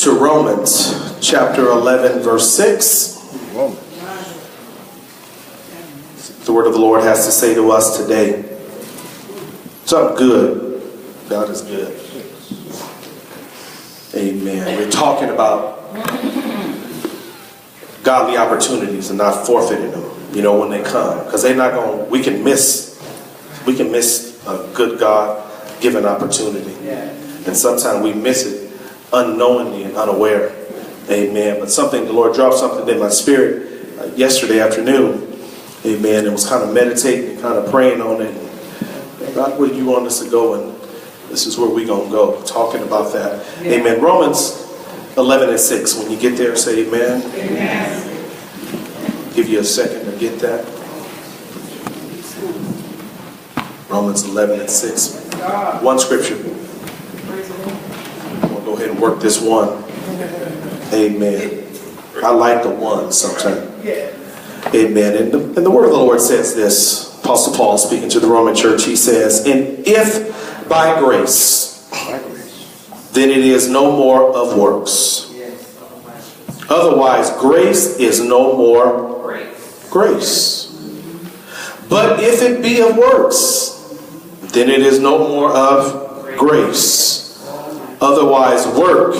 to Romans chapter 11, verse 6. The word of the Lord has to say to us today. Something good. God is good. Amen. We're talking about godly opportunities and not forfeiting them, when they come. Because they're not going to, we can miss a good God-given opportunity. And sometimes we miss it unknowingly and unaware. Amen. But the Lord dropped something in my spirit yesterday afternoon. Amen. And was kind of meditating and kind of praying on it. God, where do you want us to go? And this is where we're going to go, talking about that. Yeah. Amen. Romans 11 and 6. When you get there, say amen. Amen. Give you a second to get that. Romans 11 and 6. One scripture. We'll go ahead and work this one. Amen. I like the one sometimes. Amen. And the word of the Lord says this. Apostle Paul speaking to the Roman church, he says, and if by grace, then it is no more of works. Otherwise, grace is no more grace. But if it be of works, then it is no more of grace. Otherwise, work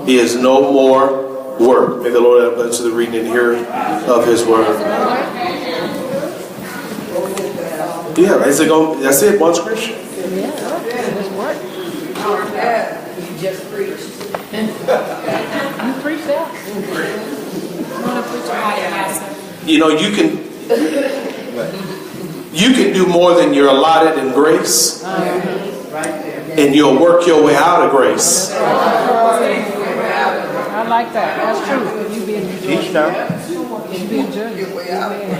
is no more work. May the Lord have blessed the reading and hearing of his word. Yeah, that's it, one scripture. Yeah, it's work. You just preached. You preached that. You can do more than you're allotted in grace. And you'll work your way out of grace. I like that. That's true. You being judged.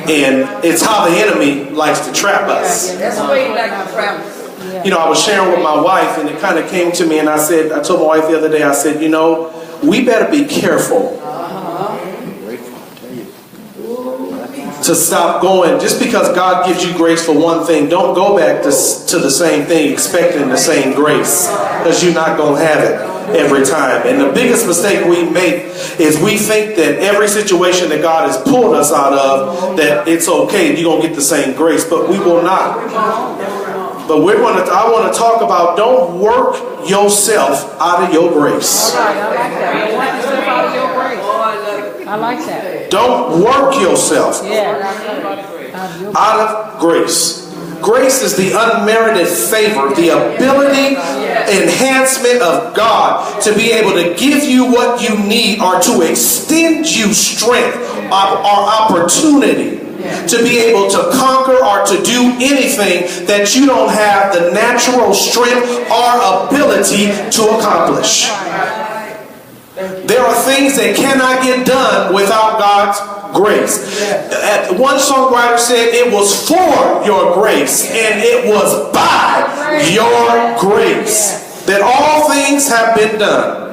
And it's how the enemy likes to trap us. That's the way he likes to trap us. I was sharing with my wife, and it kind of came to me, and I told my wife the other day, I said, we better be careful to stop going. Just because God gives you grace for one thing, don't go back to the same thing expecting the same grace, because you're not going to have it every time. And the biggest mistake we make is we think that every situation that God has pulled us out of, that it's okay, you're going to get the same grace, but we will not. But I want to talk about don't work yourself out of your grace. I like that. Don't work yourself out of your grace. I like that. Don't work yourself out of grace. Grace is the unmerited favor, the ability, enhancement of God to be able to give you what you need or to extend you strength or opportunity to be able to conquer or to do anything that you don't have the natural strength or ability to accomplish. There are things that cannot get done without God's grace. One songwriter said it was for your grace and it was by your grace that all things have been done.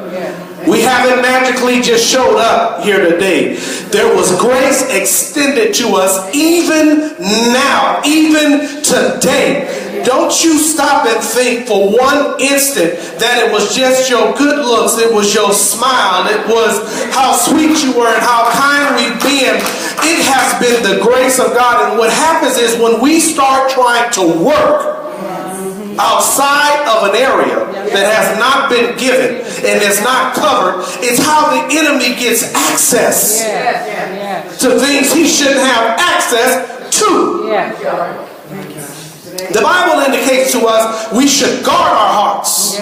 We haven't magically just showed up here today. There was grace extended to us even now, even today. Don't you stop and think for one instant that it was just your good looks, it was your smile, it was how sweet you were and how kind we've been. It has been the grace of God. And what happens is when we start trying to work outside of an area that has not been given and is not covered, it's how the enemy gets access to things he shouldn't have access to. The Bible indicates to us we should guard our hearts.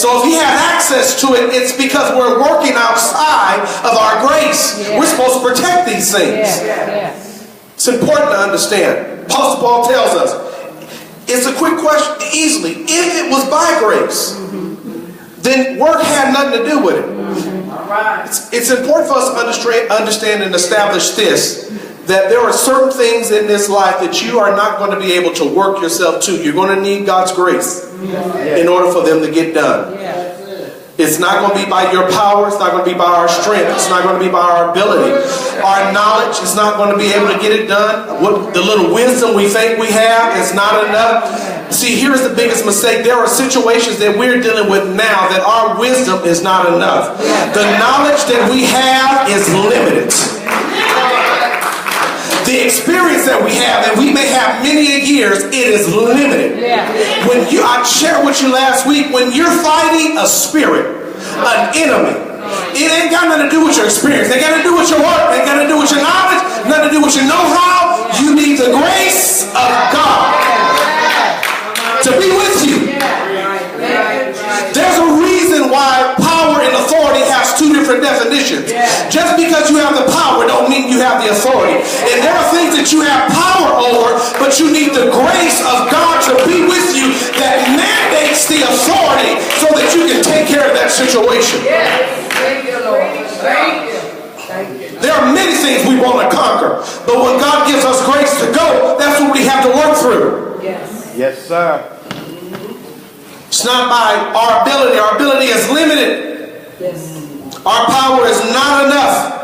So if he has access to it, it's because we're working outside of our grace. We're supposed to protect these things. It's important to understand. Apostle Paul tells us, it's a quick question, easily. If it was by grace, then work had nothing to do with it. It's important for us to understand and establish this, that there are certain things in this life that you are not going to be able to work yourself to. You're going to need God's grace in order for them to get done. It's not going to be by your power. It's not going to be by our strength. It's not going to be by our ability. Our knowledge is not going to be able to get it done. The little wisdom we think we have is not enough. See, here's the biggest mistake. There are situations that we're dealing with now that our wisdom is not enough. The knowledge that we have is limited. The experience that we have, and we may have many years, it is limited. When I shared with you last week, when you're fighting a spirit, an enemy, it ain't got nothing to do with your experience. It ain't got to do with your work. It ain't got to do with your knowledge. Nothing to do with your know-how. You need the grace of God to be with you. There's a reason why power and authority has two different definitions. Just because you have the power don't mean you have the authority. And there are things that you have power over, but you need the grace of God to be with you that mandates the authority so that you can take care of that situation. Thank you, Lord. Thank you. There are many things we want to conquer, but when God gives us grace to go, that's what we have to work through. Yes, sir. It's not by our ability. Our ability is limited. Our power is not enough.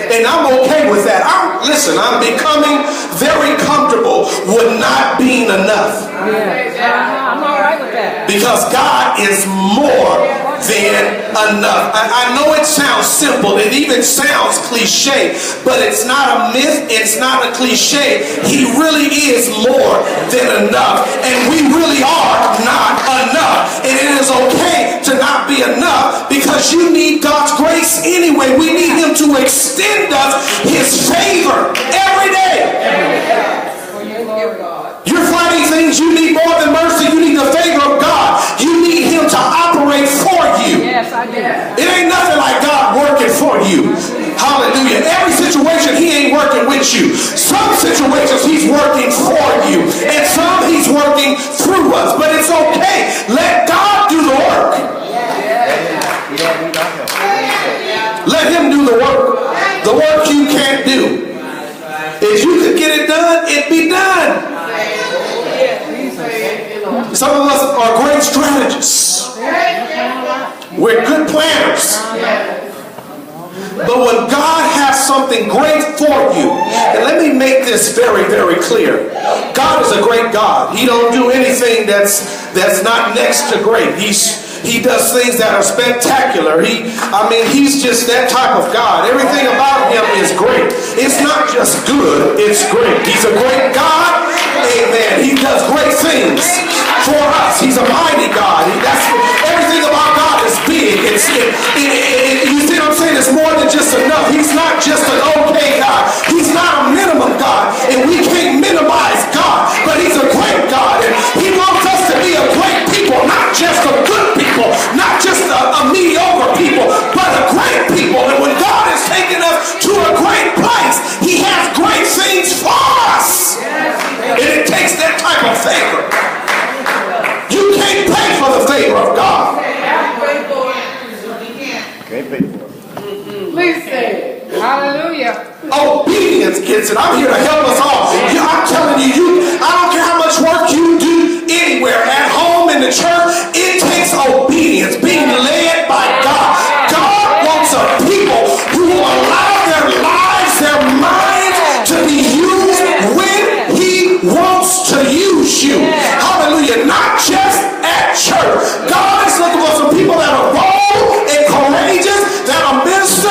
And I'm okay with that. I'm becoming very comfortable with not being enough. I'm all right with that. Because God is more than enough. I know it sounds simple. It even sounds cliche. But it's not a myth. It's not a cliche. He really is more than enough. And we really are not enough. And it is okay to not be enough because you need God's grace anyway. We need Him to extend us His favor every day. You're fighting things you need more than mercy. You need the favor of God. You need Him to operate for you. Yes, I do. It ain't nothing like God working for you. Hallelujah. Every situation He ain't working with you. Some situations He's working for you. And some He's working through us. But it's okay. Let God do the work. Let Him do the work. The work you can't do. If you could get it done, it'd be done. Some of us are great strategists. We're good planners. But when God has something great for you, and let me make this very, very clear. God is a great God. He don't do anything that's not next to great. He does things that are spectacular. He's just that type of God. Everything about Him is great. It's not just good, it's great. He's a great God. Amen. He does great things for us. He's a mighty God. Everything about God is big. You see what I'm saying? It's more than just enough. He's not just an okay God. He's not a minimum God. And we can't minimize God. But He's a great God. And He wants us to be a great people. Not just a good people. Not just a mediocre people. But a great people. And when God has taken us to a great place, He has great things for us. And it takes that type of favor. You can't pay for the favor of God. Can't pay for it. Please say it. Hallelujah. Obedience gets it. I'm here to help us all. I'm telling you, I don't care how much work you do anywhere, at home, in the church, it takes obedience, being led by God. God wants a people who will allow their lives, their minds to be used when He wants to use you. Hallelujah. Not just at church. God is looking for some people that are bold and courageous, that are minister.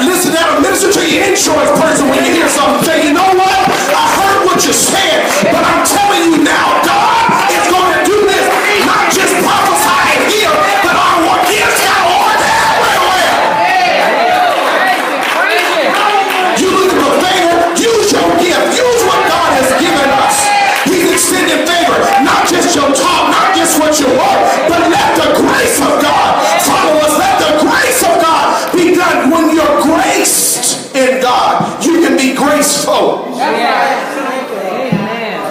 Listen, that will minister to your insurance person when you hear something. Say, you know what? I heard what you said, but I'm telling you now, God is going to do this. Not just prophesying here, but I want gifts galore everywhere. You looking for favor? Use your gift. Use what God has given us. He's extending favor. Not just your talk, not just what you want, but let the grace of God follow us. Let the grace of God be done. When you're graced in God, you can be graceful.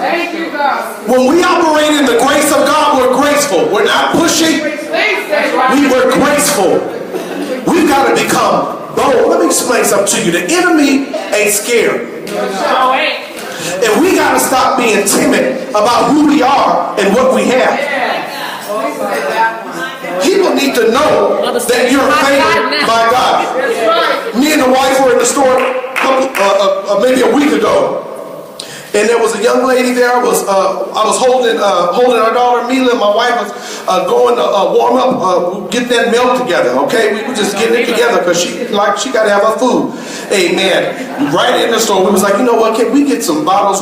Thank you, God. When we operate in the grace of God, we're graceful. We're not pushing. We're graceful. We've got to become bold. Let me explain something to you. The enemy ain't scared. And we got to stop being timid about who we are and what we have. People need to know that you're favored by God. Me and the wife were in the store maybe a week ago. And there was a young lady there. I was holding our daughter Mila. My wife was going to warm up, get that milk together. Okay, we were just getting it together because she got to have her food. Amen. Right in the store, we was like, you know what? Can we get some bottles?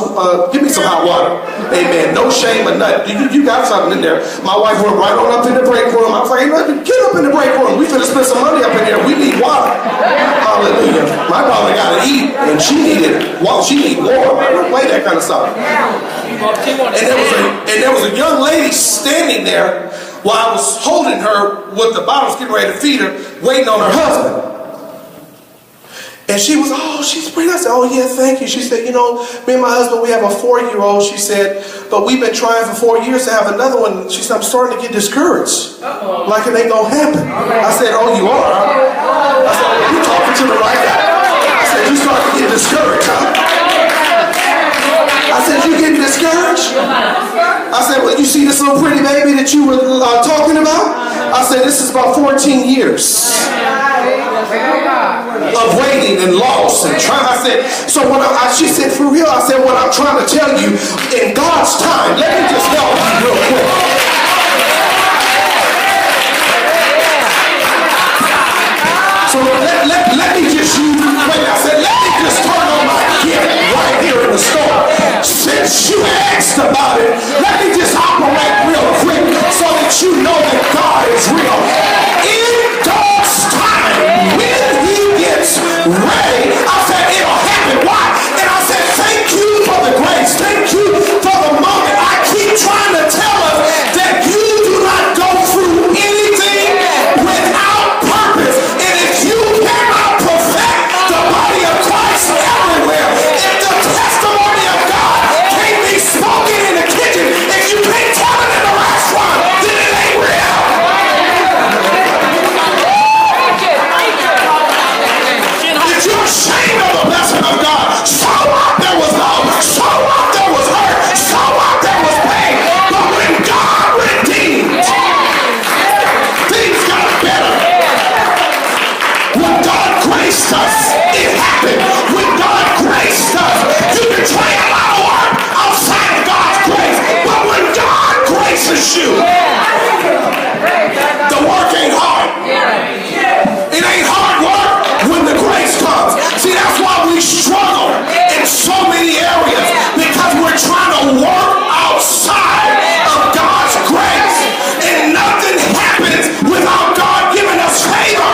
Give me some hot water. Amen. No shame or nothing. You got something in there. My wife went right on up in the break room. I was like, hey, get up in the break room. We finna spend some money up in there. We need water. Hallelujah. My daughter got to eat, and she needed water. She needed water. I don't play that kind of stuff. And there was a young lady standing there while I was holding her with the bottles, getting ready to feed her, waiting on her husband. And she was, oh, she's pretty. I said, oh, yeah, thank you. She said, you know, me and my husband, we have a 4-year-old. She said, but we've been trying for 4 years to have another one. She said, I'm starting to get discouraged. Like it ain't going to happen. I said, oh, you are? Huh? I said, well, you're talking to the right guy. I said, you starting to get discouraged, huh? I said, you getting discouraged? I said, well, you see this little pretty baby that you were talking about? I said, this is about 14 years of waiting and loss and trying. I said, so when she said, for real, I said, what I'm trying to tell you, in God's time, let me just help you real quick. So let me just use, wait, I said, let me just turn on my gift right here in the store. Since you asked about it, let me just operate real quick so that you know that God is real. In God's time, when He gets ready, I said, it'll happen. Why? And I said, thank you for the grace. Thank you for the moment. I keep trying to tell us that you do not go through anything without purpose. And if you cannot perfect the body of Christ everywhere, if the testimony of God can't be spoken in the kitchen, if you can't tell it in the restaurant, then it ain't real. If you're ashamed of the blessing of God, so what? There was love, so what? There was hurt, so what? There was pain. But when God redeemed, things got better. When God graced us, it happened. When God graced us, you can try a lot of work outside of God's grace, but when God graces you, the work ain't hard. It ain't hard work when the grace comes. See, that's why we struggle in so many areas, because we're trying to work outside of God's grace, and nothing happens without God giving us favor.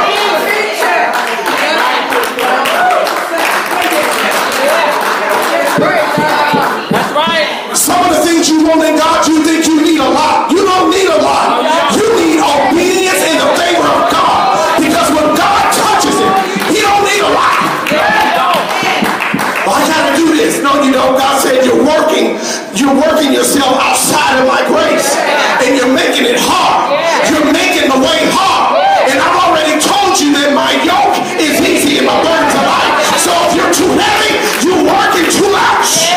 That's right. Some of the things you want in God, you think you need a lot. You don't need a lot. You need obedience in the favor of God. Because when God touches it, He don't need a lot. Well, I gotta do this. No, you don't. God said you're working yourself outside of my grace. And you're making it hard. You're making the way hard. And I've already told you that my yoke is easy and my burdens are light. So if you're too heavy, you're working too much.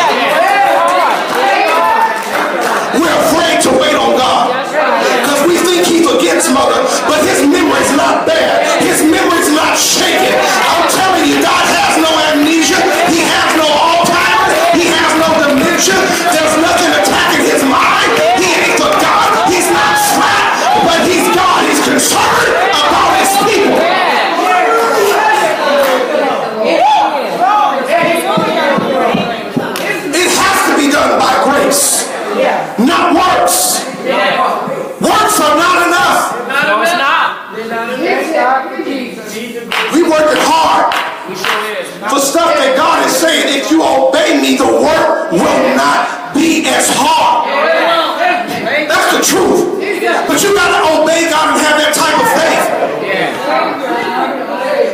We're afraid to wait on God because we think He forgets, mother, but His memory's not bad. His memory's not shaken. I'm telling you, God has no amnesia. He has no Alzheimer's. He has no dementia. There's nothing attacking His mind. He ain't forgot. He's not flat, but He's God. He's concerned about His people. It has to be done by grace, not works. Works are not enough. No, it's not. We working hard for stuff that God is saying, if you obey me, the work will not be as hard. That's the truth. But you got to obey God and have that type of faith.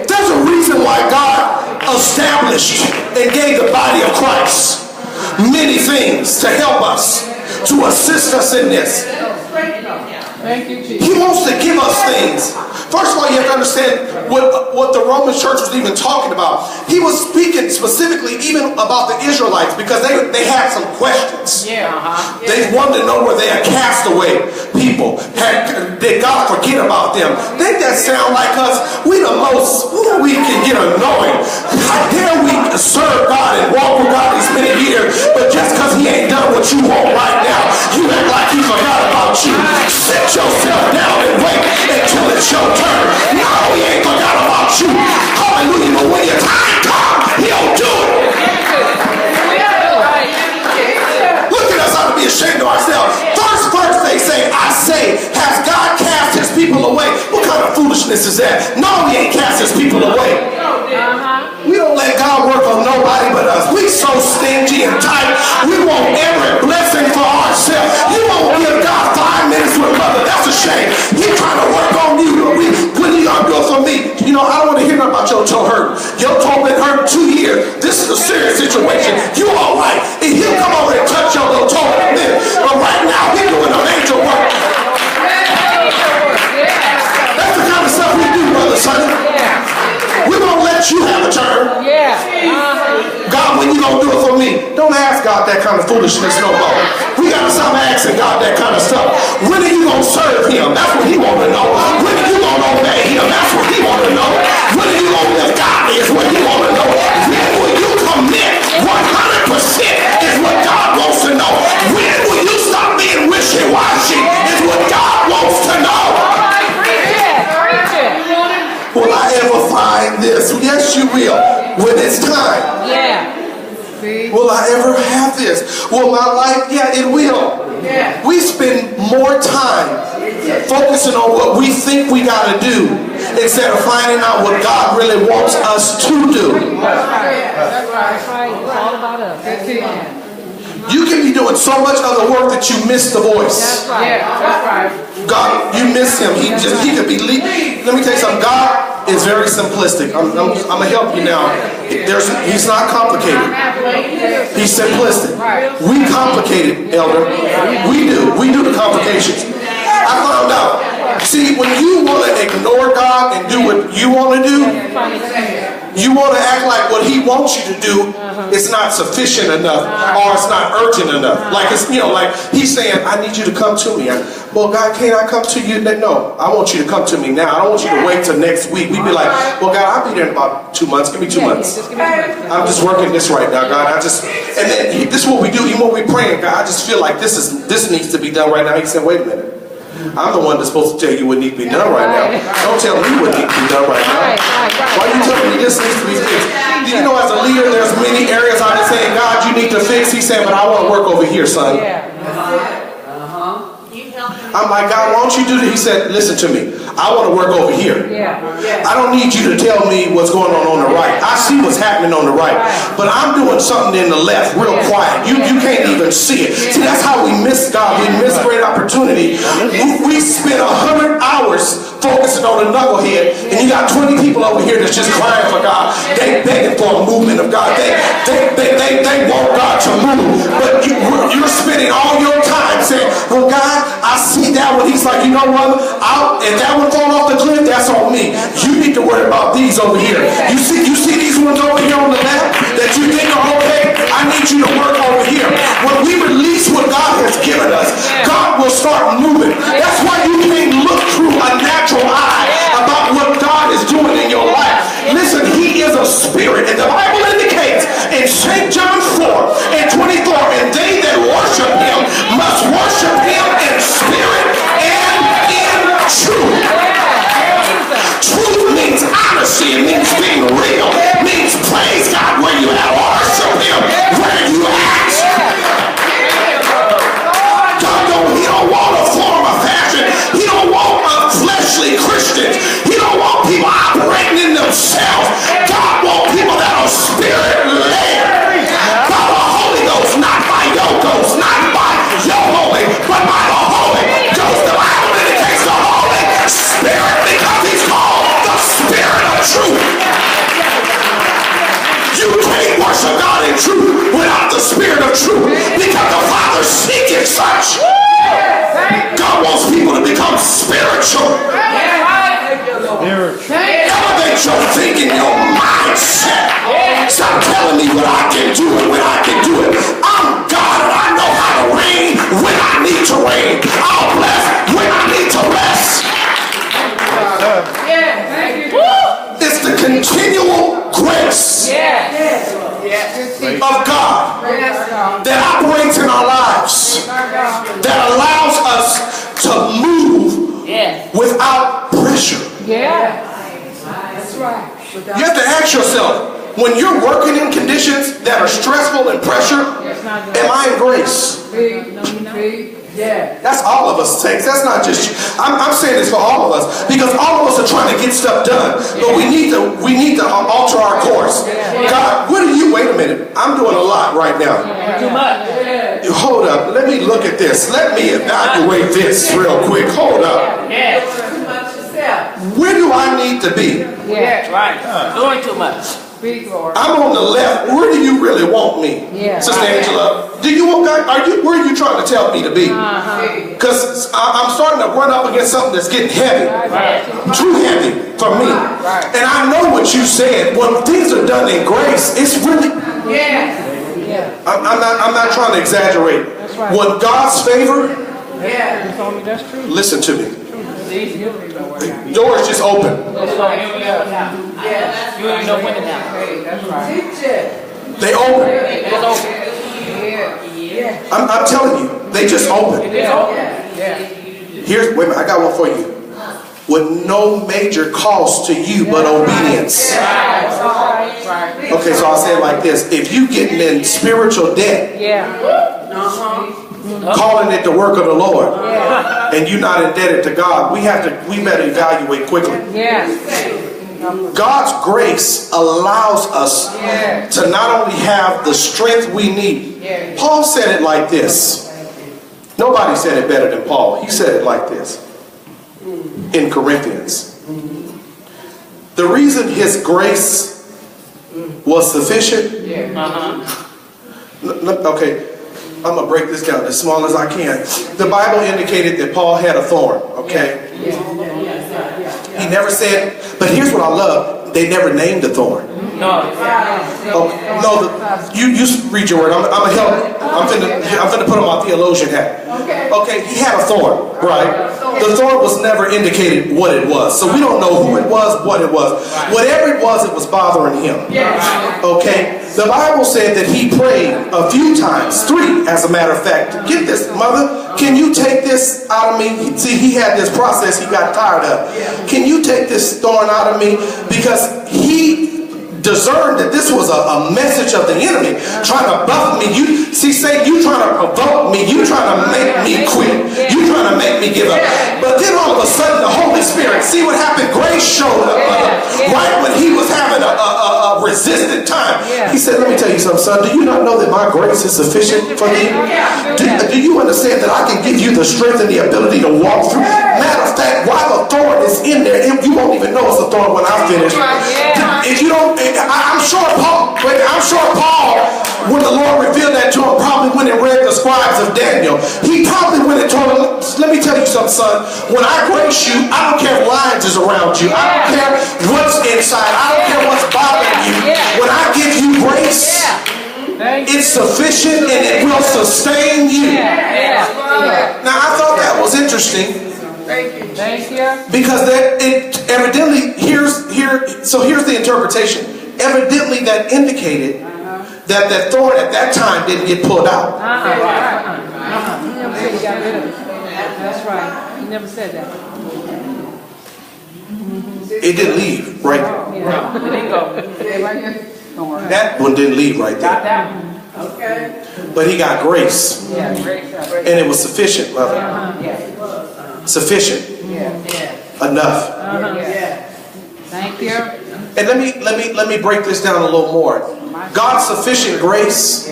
There's a reason why God established and gave the body of Christ many things to help us, to assist us in this. Thank you, Jesus. He wants to give us things. First of all, you have to understand what the Roman church was even talking about. He was speaking specifically even about the Israelites because they had some questions. Yeah. They wanted to know where they had castaway people. Did God forget about them? Think that sound like us? We the most, we can get annoying. How dare we serve God and walk with God these many years, but just because he ain't done what you want right now, you act like he forgot about you. Sit yourself down and wait until it's your turn. No, he ain't forgot about you. Hallelujah. But when your time comes, he'll do it. Look at us, ought to be ashamed of ourselves. First verse they say, I say, has God cast his people away? What kind of foolishness is that? No, he ain't cast his people away. We don't let God work on nobody but us. We so stingy and tight. We want every blessing for ourselves. You won't give God 5 minutes with mother. That's a shame. He's trying to work on you. What are you going to do for me? You know, I don't want to hear nothing about your toe hurt. Your toe been hurt 2 years. This is a serious situation. You all right. And he'll come over and touch your little toe in a minute. But right now, he's doing a major work. That's the kind of stuff we do, Brother Sonny. We won't let you have a turn. God, when you gonna do it for me? Don't ask God that kind of foolishness no more. We gotta stop asking God that kind of stuff. When are you gonna serve him? That's what he wanna know. When are you gonna obey him? That's what he wanna know. When are you gonna live godly is what he wanna know. When will you commit 100% is what God wants to know. When will you stop being wishy-washy is what God wants to know. Will I ever find this? Yes, you will. When it's time. Will I ever have this? Will my life? Yeah, it will. We spend more time focusing on what we think we got to do instead of finding out what God really wants us to do. That's right. It's all about us. You can be doing so much other work that you miss the voice. That's right. God, you miss him. He could be leading. Let me tell you something. God is very simplistic. I'm gonna help you now. He's not complicated. He's simplistic. We complicate it, elder. We do the complications. I found out. See, when you want to ignore God and do what you want to do, you want to act like what he wants you to do is not sufficient enough or it's not urgent enough. Like it's, like he's saying, I need you to come to me. Well, God, can't I come to you? No, I want you to come to me now. I don't want you to wait till next week. We'd be like, well, God, I'll be there in about 2 months. Give me 2 months. I'm just working this right now, God. And then this is what we do. Even when we're praying, God, I just feel like this needs to be done right now. He said, wait a minute. I'm the one that's supposed to tell you what needs to be done right now. Don't tell me what needs to be done right now. Why are you telling me this needs to be fixed? Do you know as a leader, there's many areas I'm saying, God, you need to fix. He said, but I want to work over here, son. I'm like, God, why don't you do that? He said, listen to me. I want to work over here. I don't need you to tell me what's going on the right. I see what's happening on the right. But I'm doing something in the left real quiet. You can't even see it. See, that's how we miss God. We miss great opportunity. We spend 100 hours focusing on the knucklehead, and you got 20 people over here that's just crying for God. They begging for a movement of God. They want God to move. But you're spending all your time saying, well, God, I see that one. He's like, you know what? If that one fall off the cliff, that's on me. You need to worry about these over here. You see these ones over here on the left that you think are okay? I need you to work over here. When we release what God has given us, God will start moving. That's why you can't look through a natural eye about what God is doing in your life. Listen, he is a spirit, and the Bible indicates in St. John 4 and 24, and they that worship him must worship him in spirit and in truth. Truth means honesty. It means being real. It means praise God where you at. Worship him where you at. God he don't want a form of fashion. sir. It's the continual grace of God that operates in our lives, that allows us to move without pressure. That's right. You have to ask yourself, when you're working in conditions that are stressful and pressure, am I in grace? That's all of us takes. That's not just you. I'm saying this for all of us, because all of us are trying to get stuff done, but we need to alter our course. God, what are you? Wait a minute. I'm doing a lot right now. Too much. Hold up. Let me look at this. Let me evaluate this real quick. Hold up. Where do I need to be? Doing too much. I'm on the left. Where do you really want me? Sister Angela, do you want God? Where are you trying to tell me to be? Because I'm starting to run up against something that's getting heavy. Too heavy for me. And I know what you said. When things are done in grace, it's really... I'm not trying to exaggerate. When God's favor... Listen to me. The door is just open. They open. I'm telling you, they just open. Here's, wait a minute, I got one for you. With no major cost to you but obedience. Okay, so I'll say it like this. If you getting in spiritual debt, calling it the work of the Lord, and you're not indebted to God, we better evaluate quickly. God's grace allows us to not only have the strength we need. Paul said it like this. Nobody said it better than Paul. He said it like this in Corinthians. The reason his grace was sufficient. Okay, I'm going to break this down as small as I can. The Bible indicated that Paul had a thorn, okay? He never said, but here's what I love. They never named the thorn. You read your word. I'm going to help. I'm going to put on my theologian hat. Okay, he had a thorn, right? The thorn was never indicated what it was. So we don't know who it was, what it was. Whatever it was bothering him. Okay? The Bible said that he prayed a few times, 3 as a matter of fact. Get this, mother, can you take this out of me? See, he had this process he got tired of. Can you take this thorn out of me? Because he discerned that this was a message of the enemy trying to buff me. You see, Satan, you trying to provoke me. You trying to make me quit. You trying to make me give up. But then all of a sudden the Holy Spirit, see what happened? Grace showed up right when he was having a resistant time. He said, let me tell you something, son. Do you not know that my grace is sufficient for thee? Do you understand that I can give you the strength and the ability to walk through? Matter of fact, while the thorn is in there, you won't even know it's a thorn when I finish. If you don't, I'm sure Paul, when the Lord revealed that to him, probably when he read the scribes of Daniel, he probably went and told him, let me tell you something, son. When I grace you, I don't care if lions is around you. I don't care what's inside. I don't care what's bothering you. When I give you grace, it's sufficient and it will sustain you. Now, I thought that was interesting. Thank you. Because that it evidently here's the interpretation. Evidently that indicated that that thorn at that time didn't get pulled out. He never said he got rid of it. That's right. He never said that. It didn't leave right there. It didn't go. That one didn't leave right there. Okay. But he got grace. And it was sufficient, mother. Sufficient. Enough. Thank you. And let me break this down a little more. God's sufficient grace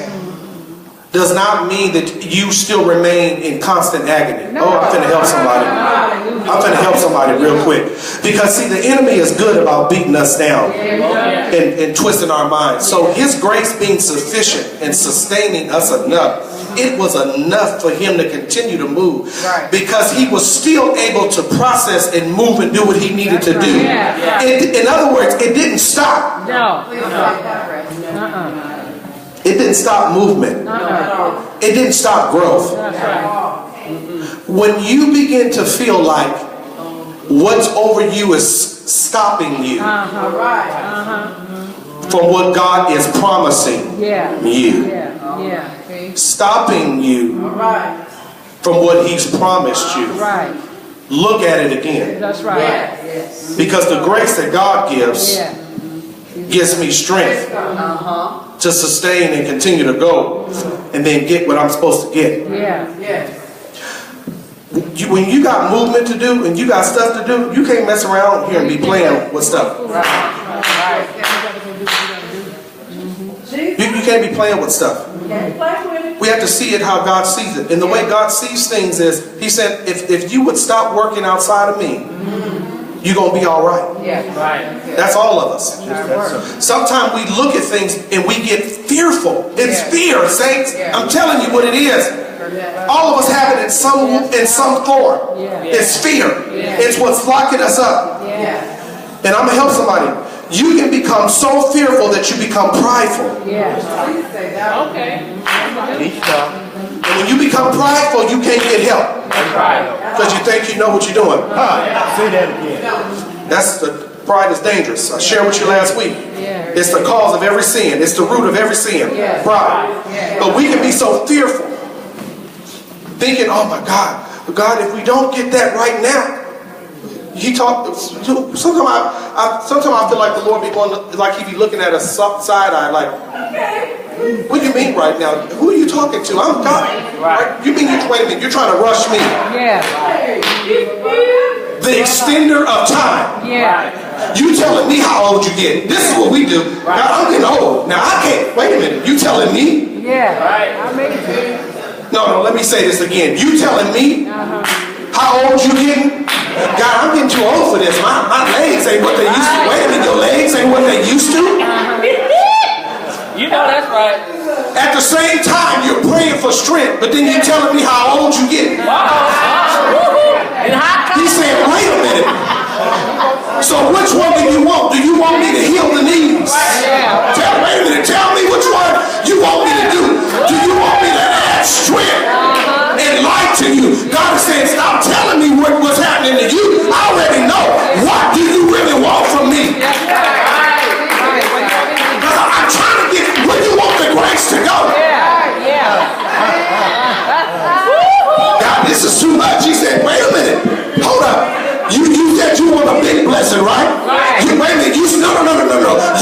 does not mean that you still remain in constant agony. Oh, I'm finna help somebody. I'm finna help somebody real quick. Because see, the enemy is good about beating us down and twisting our minds. So his grace being sufficient and sustaining us enough, it was enough for him to continue to move. Because he was still able to process and move and do what he needed to do. In other words, it didn't stop. It didn't stop movement. It didn't stop growth. When you begin to feel like What's over you is stopping you from what God is promising you. Stopping you from what He's promised you. Look at it again. That's right. Because the grace that God gives gives me strength to sustain and continue to go and then get what I'm supposed to get. When you got movement to do and you got stuff to do, you can't mess around here and be playing with stuff. You can't be playing with stuff. We have to see it how God sees it. And the way God sees things is, He said, if you would stop working outside of me, you're going to be all right. That's all of us. Sometimes we look at things and we get fearful. It's fear, saints. I'm telling you what it is. All of us have it in some form. It's fear. It's what's locking us up. And I'm going to help somebody. You can become so fearful that you become prideful. And when you become prideful, you can't get help. Because you think you know what you're doing. Say that again. Pride is dangerous. I shared with you last week. It's the cause of every sin. It's the root of every sin. Pride. But we can be so fearful. Thinking, oh my God, if we don't get that right now. Sometimes I feel like the Lord be going, like He be looking at us side eye, like, what do you mean right now? Who are you talking to? I'm God. Right? You mean wait a minute, you're trying to rush me? The extender of time. You telling me how old you get? This is what we do. God, I'm getting old. Now I can't. Wait a minute. You telling me? I made it. No, let me say this again. You telling me how old you getting? God, I'm getting too old for this. My legs ain't what they used to. Wait a minute, your legs ain't what they used to? You know that's right. At the same time, you're praying for strength, but then you're telling me how old you getting. He's saying, wait a minute. So which one do you want? Do you want me to heal the knees? Wait a minute, tell me which one you want me to do. Do you want me to add strength and light to you? God is saying, stop telling me what's happening to you. I already know. What do you really want from me? I'm trying to get where you want the grace to go. God, this is too much. He said, wait a minute. Hold up. You said you want a big blessing, right? Wait a minute. No.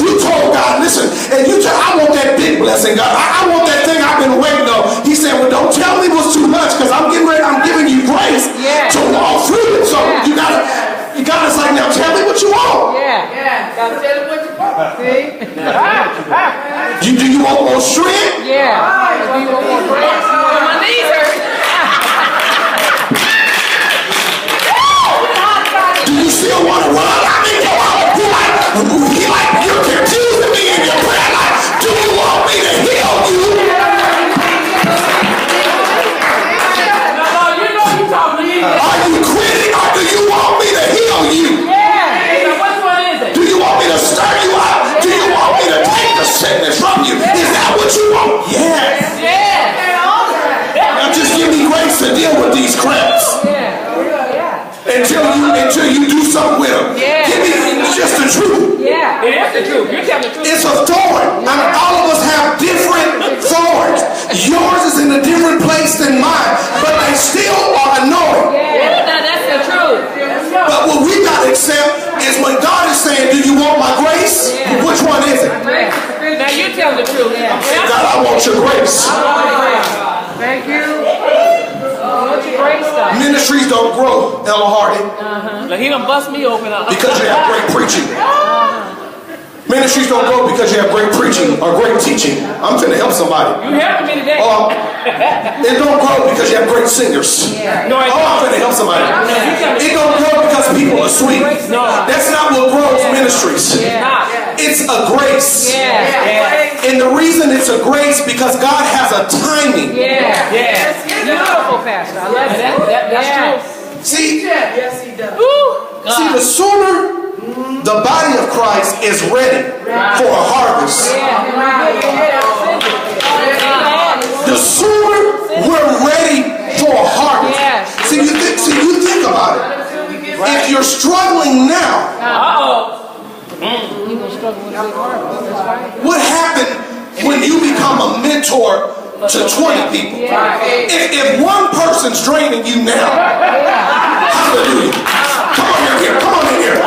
You told God, listen, and you tell, I want that big blessing, God. I want that thing I've been waiting on. He said, well, don't tell me what's too much, because I'm giving you grace to walk through it. So you gotta like, now tell me what you want. Gotta tell him what you want. Do you want more strength? Do you want more grace? My knees hurt. Do you still want to run? I mean, you're confusing me in your prayer life. Do you want me to heal you? No, you know you talking to me. Are you quitting, or do you want me to heal you? Which one is it? Do you want me to stir you up? Do you want me to take the sickness from you? Is that what you want? Yes. Now just give me grace to deal with these cramps. Until you do something with them. Give me just the truth. It is the truth. You're telling the truth. It's a thorn. I mean, all of us have different thorns. Yours is in a different place than mine, but they still are annoying. That's the truth. But what we got to accept is when God is saying, do you want my grace? Which one is it? Now you tell the truth. God, I want your grace. Thank you. What's your grace, God? Ministries don't grow, Ella Hardy, He done bust me open up. because you have great preaching. Ministries don't grow because you have great preaching or great teaching. I'm trying to help somebody. You helping me today. It don't grow because you have great singers. No, I'm trying to help somebody. It don't grow because people are sweet. That's not what grows ministries. It's a grace. And the reason it's a grace because God has a timing. Beautiful, Pastor. I love that. That's true. See, Yes, he does. see, the sooner the body of Christ is ready for a harvest, the sooner we're ready for a harvest. See, you think about it. If you're struggling now, what happened when you become a mentor to 20 people? If one person's draining you now, hallelujah. Come on in here. Come on in here.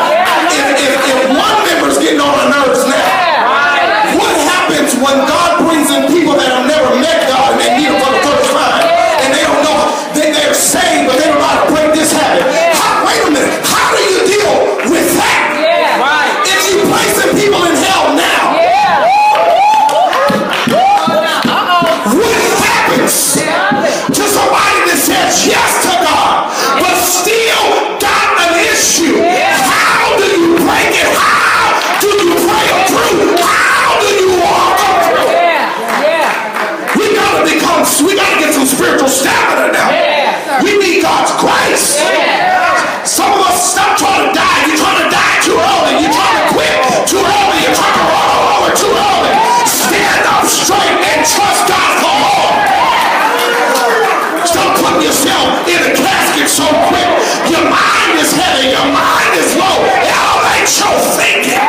If one member's getting on the nerves now, what happens when God brings in people that have never met God and they meet Him for the first time, and they don't know they're saved, but they don't know how to break this habit? Wait a minute. How do you deal with that? If you placing people in hell now, what happens to somebody that says yes to God, but still got an issue? How do you break it? How do you pray them through? How do you walk them through? We gotta get some spiritual stamina now. We need God's grace. Some of us stop trying to die. You're trying to die too early. You're trying to quit too early. You're trying to roll over too early. Stand up straight and trust God for all. Stop putting yourself in a casket so quick. Your mind is heavy. Your mind is low. Elevate your thinking.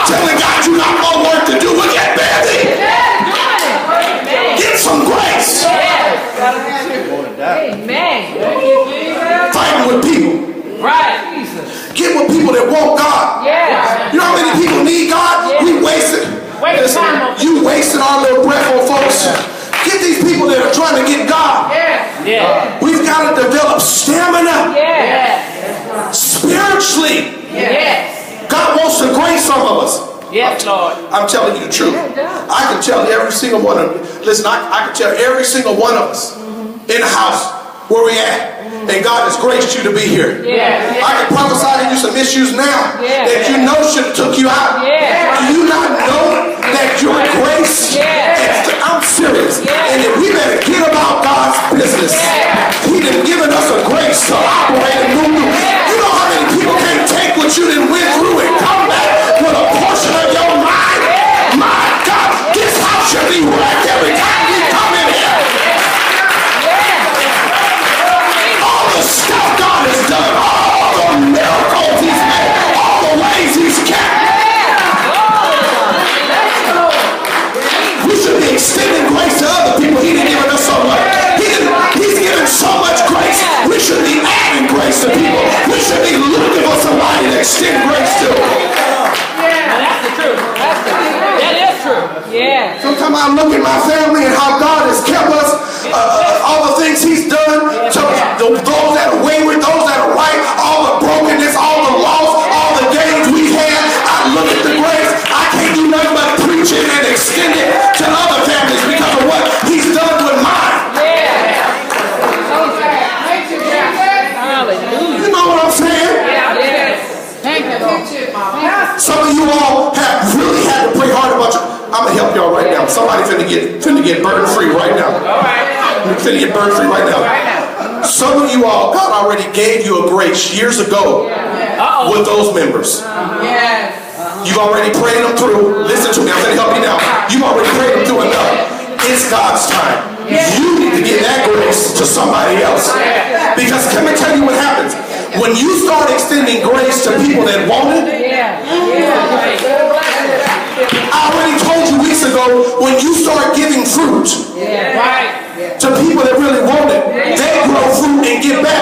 Telling God you got more work to do. Well, get busy. Get some grace. Amen. Fighting with people. Get with people that want God. You know how many people need God? We wasted. Listen, you wasted our little breath on folks. Get these people that are trying to get God. We've got to develop stamina. Spiritually. God wants to grace some of us. Yes, Lord. I'm telling you the truth. I can tell every single one of you. Listen, I can tell every single one of us in the house where we at. And God has graced you to be here. I can prophesy to you some issues now that you know should have took you out. Do you not know that your grace? I'm serious. And if we better get about God's business, He done given us a grace to operate and move. You know how many people can't take what you done went through and come back with a portion of your mind? My God, this house should be wrecked every time we come in here. All the stuff God has done, all the miracles He's made, all the ways He's kept. We should be extending grace to other people. He didn't give us so much. He's given so much grace. We should be adding grace to people. We should be looking for somebody to extend grace to. That's the truth. That is true. Sometimes I look at my family and how God has kept us, all the things He's done, to those that are wayward, those that are right, all the brokenness, all the loss, all the gains we had. I look at the grace. I can't do nothing but preach it and extend it to other families because of what He's done with mine. You know what I'm saying? Some of you all have really had to pray hard about you. I'm gonna help y'all right now. Somebody finna get burden free right now. Finna get burden free right now. Some of you all, God already gave you a grace years ago with those members. You've already prayed them through. Listen to me, I'm gonna help you now. You've already prayed them through enough. It's God's time. You need to give that grace to somebody else. Because let me tell you what happens. When you start extending grace to people that want it, I already told you weeks ago, when you start giving fruit to people that really want it, they grow fruit and give back.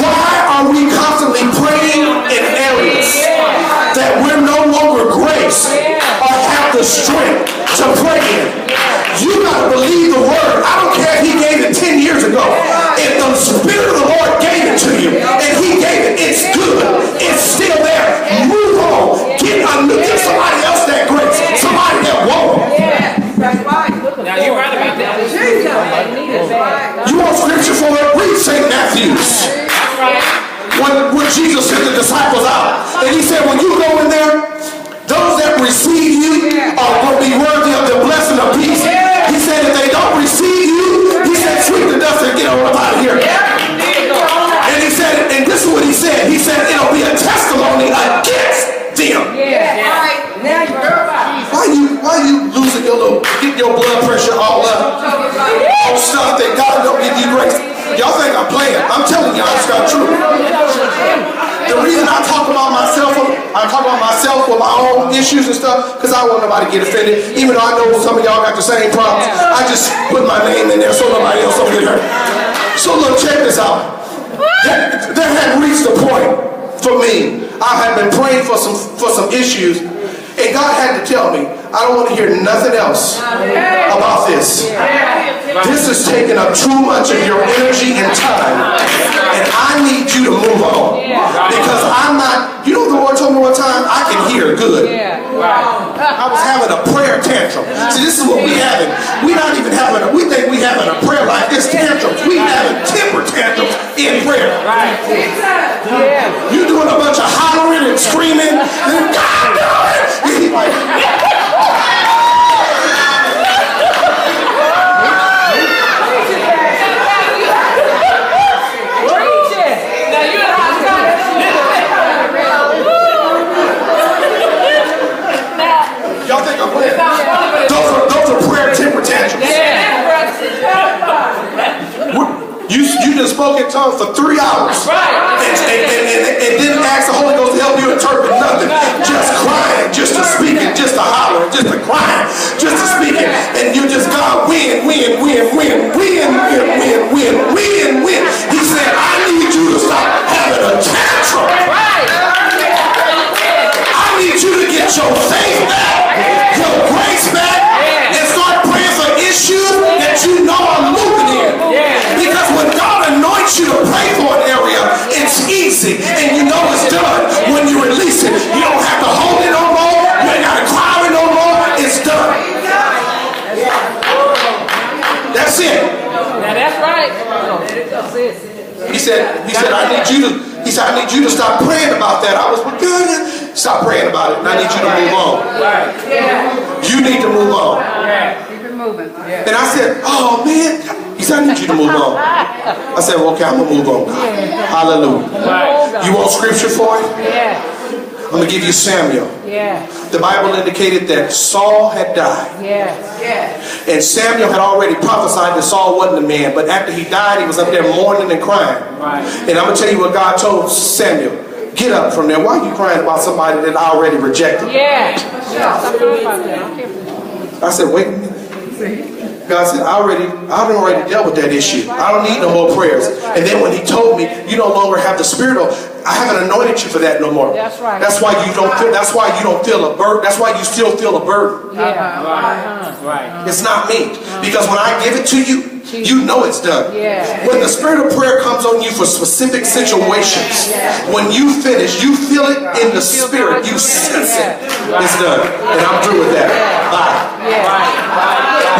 Why are we constantly praying in areas that we're no longer grace or have the strength to pray in? You gotta believe the word. I don't care if He gave it 10 years ago. If the Spirit of the Lord gave it to you and He gave it, it's good. It's still there. Move on. Get somebody else that grace. Somebody that won't. Now you're right about that. You want scripture for it? Read St. Matthew's. When Jesus sent the disciples out, and He said, when you go in there, those that receive you are going to be worthy of the blessing of peace. He said, if they don't receive you, He said, sweep the dust and get on up out of here. And He said, and this is what He said. He said, it'll be a testimony against them. Why you losing getting your blood pressure all up on stuff that God don't give you grace? Y'all think I'm playing. I'm telling issues and stuff, because I don't want nobody to get offended. Even though I know some of y'all got the same problems, I just put my name in there so nobody else don't get hurt. So look, check this out. There had reached a point for me. I had been praying for some issues, and God had to tell me, I don't want to hear nothing else about this. This is taking up too much of your energy and time, and I need you to move on. Because I'm not, you know the Lord told me one time, I can hear good. I was having a prayer tantrum. See, this is what we having. We're not even having we think we having a prayer like this tantrums. We having temper tantrums in prayer. You doing a bunch of hollering and screaming, and God do it! He's like, y'all think I'm playing? Those are prayer temper tantrums. You just spoke in tongues for 3 hours and didn't ask the Holy Ghost to help you interpret nothing. Just crying, just to speaking, just to hollering, just to crying, just to speaking. And you just, God, win. He said, I need you to stop having a tantrum. I need you to get your faith back, your grace back, and start praying for issues that you know are moving in. Because when God anoints you to pray for an area, it's easy and you know it's done when you release it. You don't have to hold it no more. You ain't got to cry it no more. It's done. That's it. Now that's right. He said, I need you to stop praying about that. I was, well, good. Stop praying about it, and I need you to move on. You need to move on. Keep it moving. And I said, oh man. He said, I need you to move on. I said, well, okay, I'm going to move on. Hallelujah. You want scripture for it? Yeah. I'm going to give you Samuel. Yeah. The Bible indicated that Saul had died. Yeah. And Samuel had already prophesied that Saul wasn't a man. But after he died, he was up there mourning and crying. And I'm going to tell you what God told Samuel. Get up from there. Why are you crying about somebody that I already rejected? Yeah. Stop talking about that. I said, wait a minute. God said, I've already dealt with that issue. I don't need no more prayers. And then when he told me, you no longer have the spirit of, I haven't anointed you for that no more. That's right. That's why you don't feel a burden. That's why you still feel a burden. Yeah. It's not me. Because when I give it to you, you know it's done. Yeah. When the spirit of prayer comes on you for specific situations, when you finish, you feel it in the spirit. You sense it. It's done. And I'm through with that. Bye.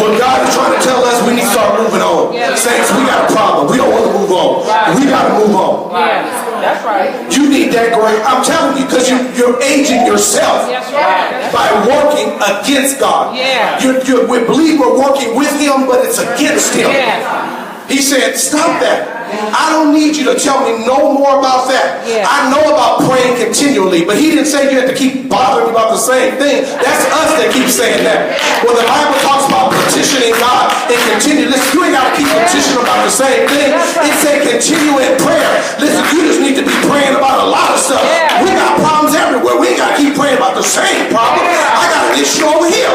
What God is trying to tell us, we need to start moving on. Saints, we got a problem. We don't want to move on. We got to move on. That's right. You need that grace. I'm telling you, because you're aging yourself by working against God. We believe we're working with Him, but it's against Him. He said, stop that. I don't need you to tell me no more about that. I know about praying continually, but he didn't say you had to keep bothering about the same thing. That's us that keep saying that. When the Bible talks about petitioning God and continue, listen, you ain't got to keep petitioning about the same thing. It said continue in prayer. Listen, you just need to be praying about a lot of stuff. We got problems everywhere. We ain't got to keep praying about the same problem. I got an issue over here.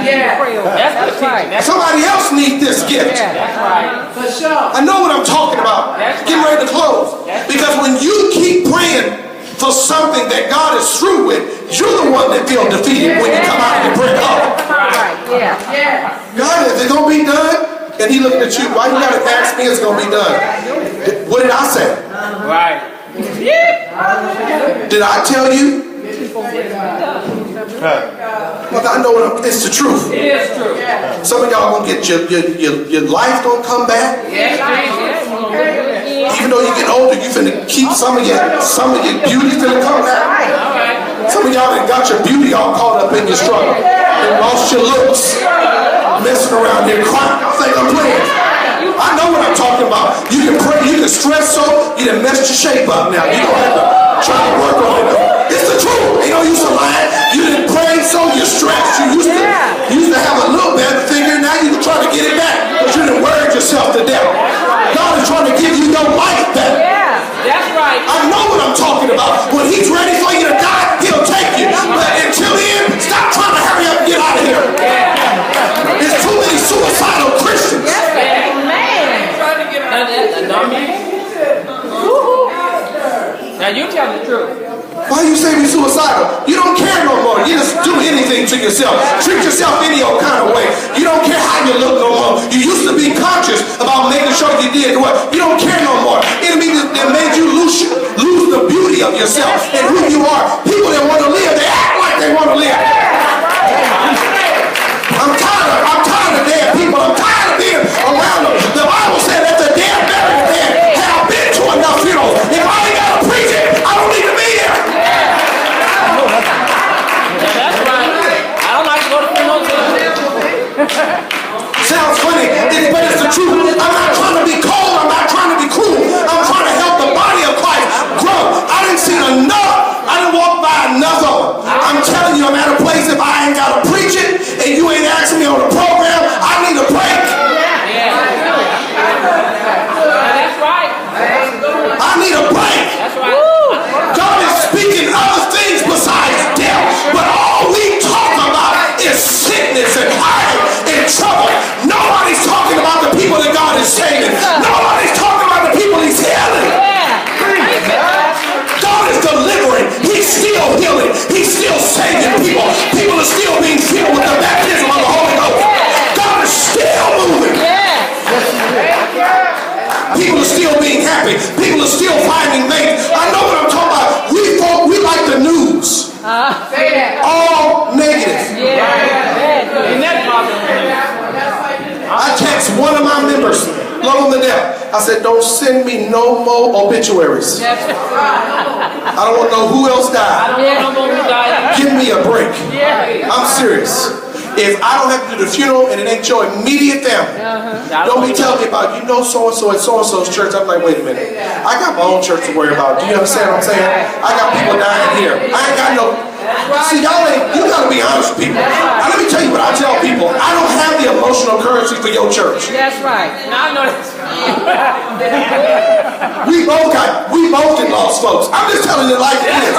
That's right. Somebody else needs this gift. That's right. For sure. I know what I'm talking about. Getting ready to close. Because when you keep praying for something that God is through with, you're the one that feels defeated when you come out and pray. God, is it going to be done? And he looking at you. Why you got to ask me it's going to be done? What did I say? Did I tell you? Look, I know it's the truth. It is true. Some of y'all gonna get your life gonna come back. Even though you get older, you finna keep some of your beauty finna come back. Some of y'all that got your beauty all caught up in your struggle. You lost your looks. Messing around here crying. I think I'm playing. I know what I'm talking about. You can pray, you can stress so you done messed your shape up now. You don't have to try to work on it. It's the truth. Ain't no use of lying. You didn't pray so you're stressed. You used to have a little better figure. Now you can try to get it back. But you didn't worry yourself to death. God is trying to give you your life back. That's right. I know what I'm talking about. When he's ready for you to die, he'll take you. But Now you tell the truth. Why you say we suicidal? You don't care no more. You just do anything to yourself. Treat yourself any old kind of way. You don't care how you look no more. You used to be conscious about making sure you did what. You don't care no more. It made you lose the beauty of yourself and who you are. People that want to live, they act like they want to live. I'm tired of dead people. I'm tired of being around them. The Bible said that the dead buried the dead. And I've been to enough funerals. If I ain't got to preach it, I don't need to be here. That's right. I don't like to go to funerals too. Sounds funny, but it's the truth. I'm not trying to be cold. I'm not trying to be cruel. I'm trying to help the body of Christ grow. I didn't see enough. I didn't walk by another. I'm telling you, I'm at a place if I ain't got to preach it and you ain't asking me on the program, I need a break. That's right. I need a break. That's right. God is speaking other things besides death, but all we talk about is sickness and heartache and trouble. Nobody's talking about the people that God is saving. Nobody's talking about the people He's healing. God is delivering. He's still healing. He's still saving people. People are still being filled with the baptism of the Holy Ghost. God is still moving. People are still being happy. People are still finding mates. I know what I'm talking about. We like the news. All negative. I text one of my members, love them to death. I said, don't send me no more obituaries. I don't want to know who else died. Give me a break. I'm serious. If I don't have to do the funeral and it ain't your immediate family, don't be telling me about, you know, so-and-so at so-and-so's church. I'm like, wait a minute. I got my own church to worry about. Do you understand what I'm saying? I got people dying here. I ain't got no... See, you got to be honest with people. Now, let me tell you what I tell people. I don't have the emotional currency for your church. That's right. Now I know that's We both get lost folks. I'm just telling you like it is.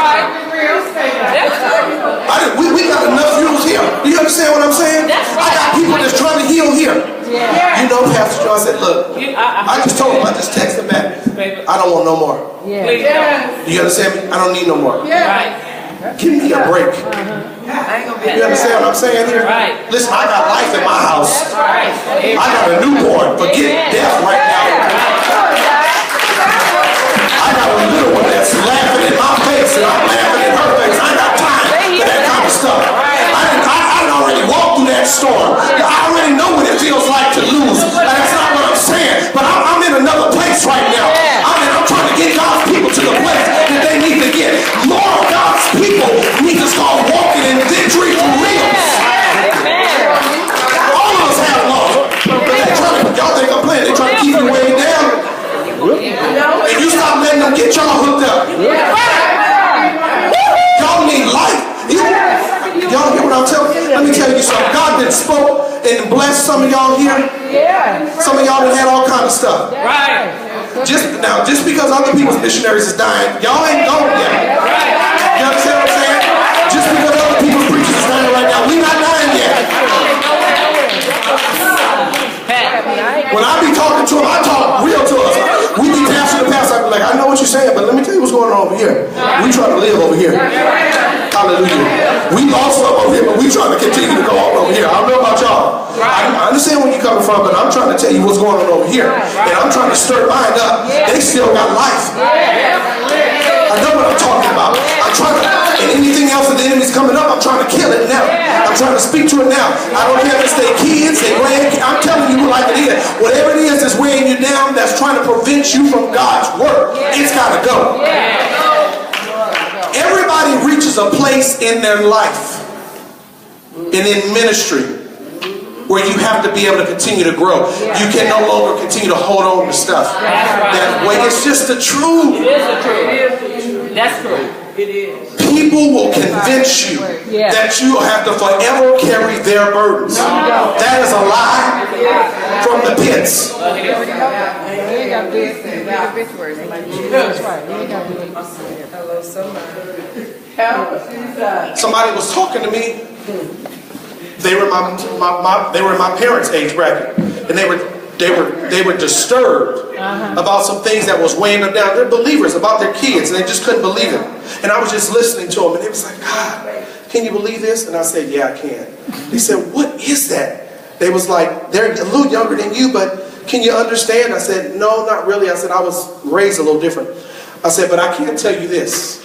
We got enough funerals here. Do you understand what I'm saying? I got people that's trying to heal here. You know, Pastor John said, look, I just told him, I just texted him back. I don't want no more. You understand me? I don't need no more. Give me a break. You understand what I'm saying here? Listen, I got life in my house. I got a newborn. Forget death right now. I got a little one that's laughing in my face and I'm laughing in her face. I got time for that kind of stuff. I already walked through that storm. I already know what it feels like to lose. That's not what I'm saying. But I'm in another place right now. I'm trying to get God's people to the place that they need to get. More of God's people need to start walking in victory for real. All of us have lost. But y'all think I'm playing. They're trying to keep you way down. And you stop letting them get y'all hooked up. Y'all need life. Y'all hear what I'm telling you? Let me tell you something. God done spoke and blessed some of y'all here. Some of y'all done had all kind of stuff. Just because other people's missionaries is dying, y'all ain't gone yet. You understand what I'm saying? Just because other people's preachers is dying right now, we not dying yet. When I be talking to them, I talk real to us. We be pastor to pastor. I be like, I know what you're saying, but let me tell you what's going on over here. We trying to live over here. Hallelujah. We lost some over here, but we trying to continue to go on over here. I don't know about y'all. I understand where you're coming from, but I'm trying to tell you what's going on over here. And I'm trying to stir mine up. They still got life. I know what I'm talking about. I'm trying to, and anything else that the enemy's coming up, I'm trying to kill it now. I'm trying to speak to it now. I don't care if it's their kids, their grandkids. I'm telling you like it is. Whatever it is that's weighing you down, that's trying to prevent you from God's work, it's got to go. Everybody reaches a place in their life and in ministry where you have to be able to continue to grow. You can no longer continue to hold on to stuff that way. It's just the truth. It is the truth. That's true. It is. People will convince you that you have to forever carry their burdens. That is a lie from the pits. Somebody was talking to me. They were my parents' age bracket, and they were they were disturbed about some things that was weighing them down. They're believers about their kids, and they just couldn't believe it. And I was just listening to them, and they was like, God, can you believe this? And I said, yeah, I can. They said, what is that? They was like, they're a little younger than you, but can you understand? I said, no, not really. I said, I was raised a little different. I said, but I can't tell you this.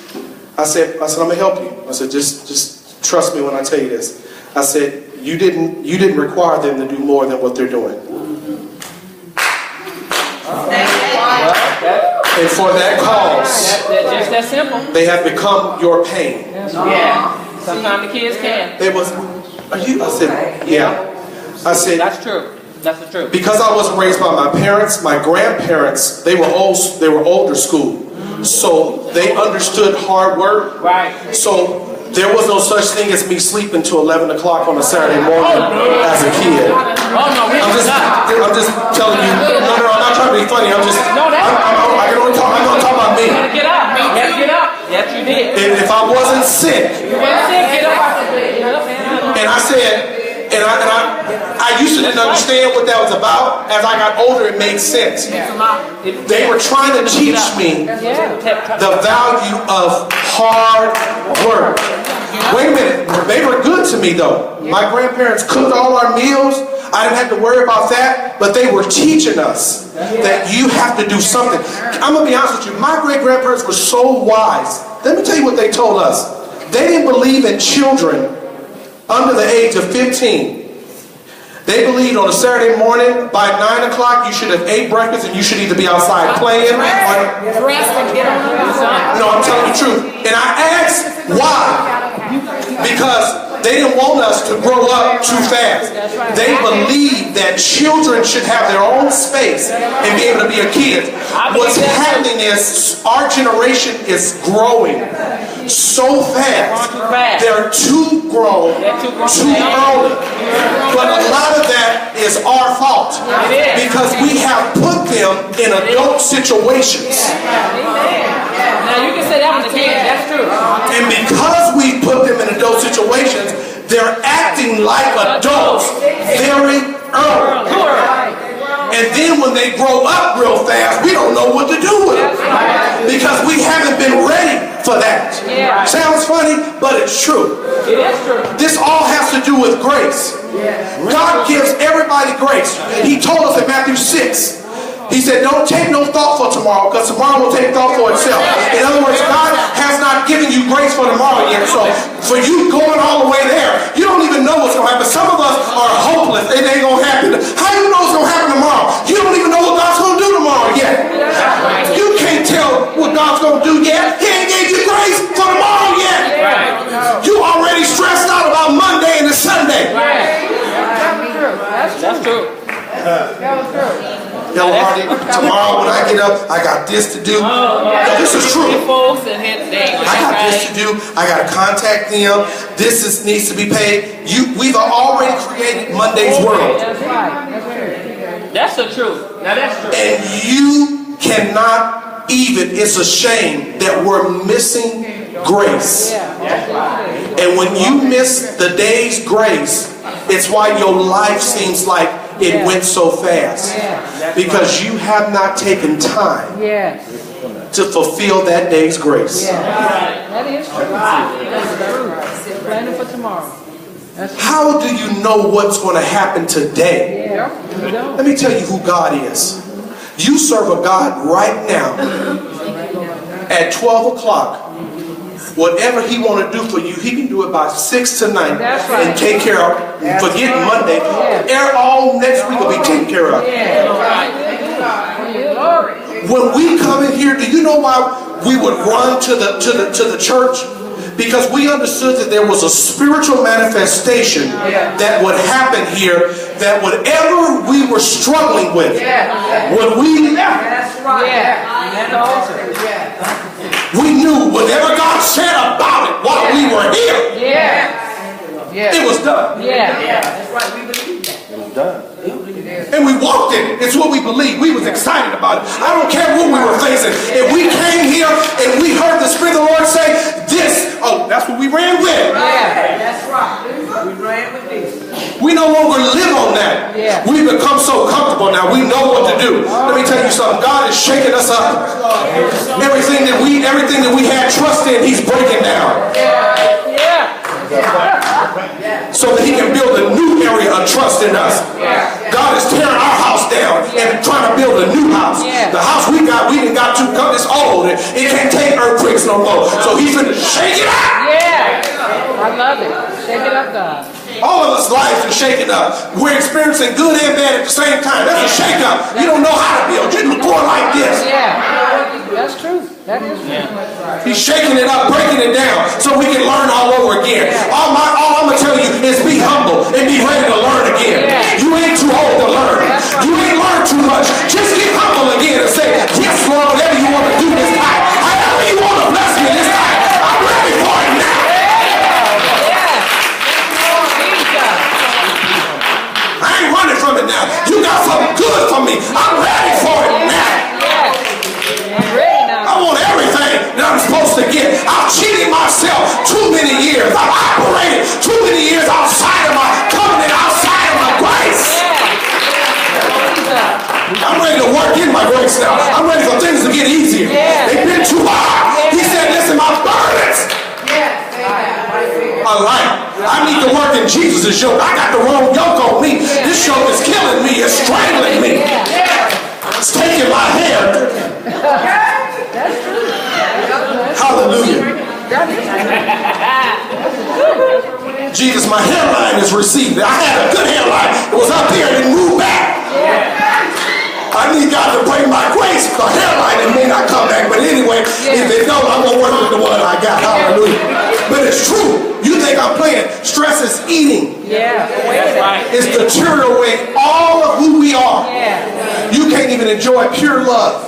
I said, I'm gonna help you. I said, just trust me when I tell you this. I said, you didn't require them to do more than what they're doing. And for that cause, Just that simple. they have become your pain. Yeah. Sometimes the kids can. They was, are you? I said, yeah. I said, That's true. That's the truth. because I wasn't raised by my parents, my grandparents, they were older school. So they understood hard work. Right. So there was no such thing as me sleeping till 11 o'clock on a Saturday morning as a kid. Oh no, we I'm just telling you. No, I'm not trying to be funny. I'm just. No, that's. I can only talk. I'm gonna talk about me. Get up. You gotta get up. Yes, you did. If I wasn't sick, You weren't sick. Get up. Get up, man. and I said, I used to didn't understand what that was about. As I got older, it made sense. They were trying to teach me the value of hard work. Wait a minute. They were good to me, though. My grandparents cooked all our meals. I didn't have to worry about that. But they were teaching us that you have to do something. I'm going to be honest with you. My great-grandparents were so wise. Let me tell you what they told us. They didn't believe in children under the age of 15. They believed on a Saturday morning by 9 o'clock you should have ate breakfast and you should either be outside playing. No, I'm telling you the truth. And I asked why. Because they didn't want us to grow up too fast. They believed that children should have their own space and be able to be a kid. What's happening is our generation is growing so fast. They're too grown, too early. But a lot of that is our fault because we have put them in adult situations. Now you can say that one again. That's true. And because we put them in adult situations, they're acting like adults very early. And then when they grow up real fast, we don't know what to do with them because we haven't been ready for that. Sounds funny, but it's true. It is true. This all has to do with grace. God gives everybody grace. He told us in Matthew 6. He said, don't take no thought for tomorrow because tomorrow will take thought for itself. In other words, God has not given you grace for tomorrow yet. So for you going all the way there, you don't even know what's going to happen. Some of us are hopeless. It ain't going to happen. How do you know what's going to happen tomorrow? You don't even know what God's going to do tomorrow yet. You can't tell what God's going to do yet. He ain't gave you grace for tomorrow yet. You already stressed out about Monday and the Sunday. That's true. Yo, Hardy, tomorrow when I get up, I got this to do. This is true. I got this to do. I got to contact them. This needs to be paid. We've already created Monday's world. That's right. That's the truth. Now that's true. And you cannot even, it's a shame that we're missing grace. And when you miss the day's grace, it's why your life seems like it went so fast. Because you have not taken time to fulfill that day's grace. That is true. Planning for tomorrow. How do you know what's going to happen today? Let me tell you who God is. You serve a God right now at 12 o'clock. Whatever he want to do for you, he can do it by 6 to 9 and take care of. Forget Monday. All next week will be taken care of. When we come in here, do you know why we would run to the church? Because we understood that there was a spiritual manifestation that would happen here, that whatever we were struggling with, when we left, we knew whatever God said about it while we were here, it was done. That's right. We believe that. It was done. And we walked in it. It's what we believed. We was excited about it. I don't care what we were facing. If we came here and we heard the Spirit of the Lord say this, oh, that's what we ran with. That's right. We ran with this. We no longer live on that. We've become so comfortable now. We shaking us up. Everything that we had trust in, he's breaking down. So that he can build a new area of trust in us. God is tearing our house down and trying to build a new house. The house we didn't got to come, it's old. It can't take earthquakes no more. So he's going to shake it up. I love it. Shake it up, God. All of us lives are shaking up. We're experiencing good and bad at the same time. That's a shake up. You don't know how to build. You're going like this. That's true. That is true. He's shaking it up, breaking it down, so we can learn all over again. All I'm going to tell you is be humble and be ready to learn again. You ain't too old to learn. You ain't learned too much. Just get humble again and say, yes, Lord, whatever you want to do this time. However you want to bless me this time. I'm ready for it now. I ain't running from it now. You got something good for me. I'm ready for it now. I want everything that I'm supposed to get. I've cheated myself too many years. I've operated too many years outside of my covenant, outside of my grace. I'm ready to work in my grace now. I'm ready for things to get easier. They've been too hard. He said, listen, my burdens are light. I need to work in Jesus' yoke. I got the wrong yoke on me. This yoke is killing me. It's strangling me. It's taking my hair. Hallelujah. Jesus, my hairline is receding. I had a good hairline. It was up here and it moved back. I need God to bring my grace. The hairline, it may not come back. But anyway, if it don't, I'm going to work with the one I got. Hallelujah. But it's true. You think I'm playing. Stress is eating. It's deteriorating all of who we are. You can't even enjoy pure love.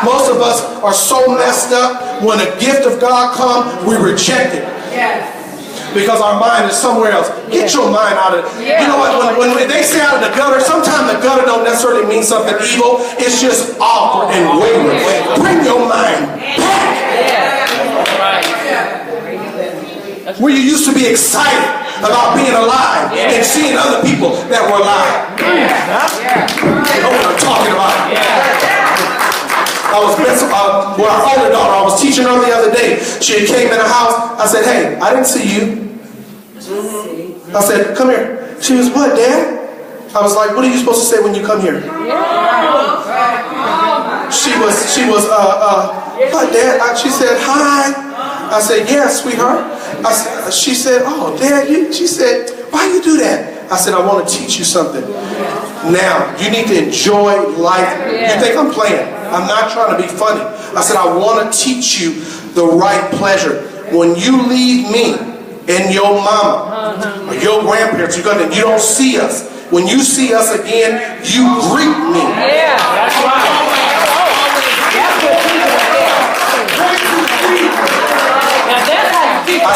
Most of us are so messed up. When a gift of God comes, we reject it. Because our mind is somewhere else. Get your mind out of it. You know what? When they say out of the gutter, sometimes the gutter don't necessarily mean something evil. It's just awkward and wayward. Bring your mind back. Where you used to be excited about being alive and seeing other people that were alive. You know what I'm talking about. I was with our older daughter. I was teaching her the other day. She came in the house. I said, hey, I didn't see you. I said, come here. She was, what, Dad? I was like, what are you supposed to say when you come here? She was, what, Dad? She said, hi. I said, yeah, sweetheart. She said, oh, Dad, she said, why you do that? I said, I want to teach you something. Now, you need to enjoy life. You think I'm playing. I'm not trying to be funny. I said, I want to teach you the right pleasure. When you leave me and your mama or your grandparents, you don't see us. When you see us again, you greet me. That's right. I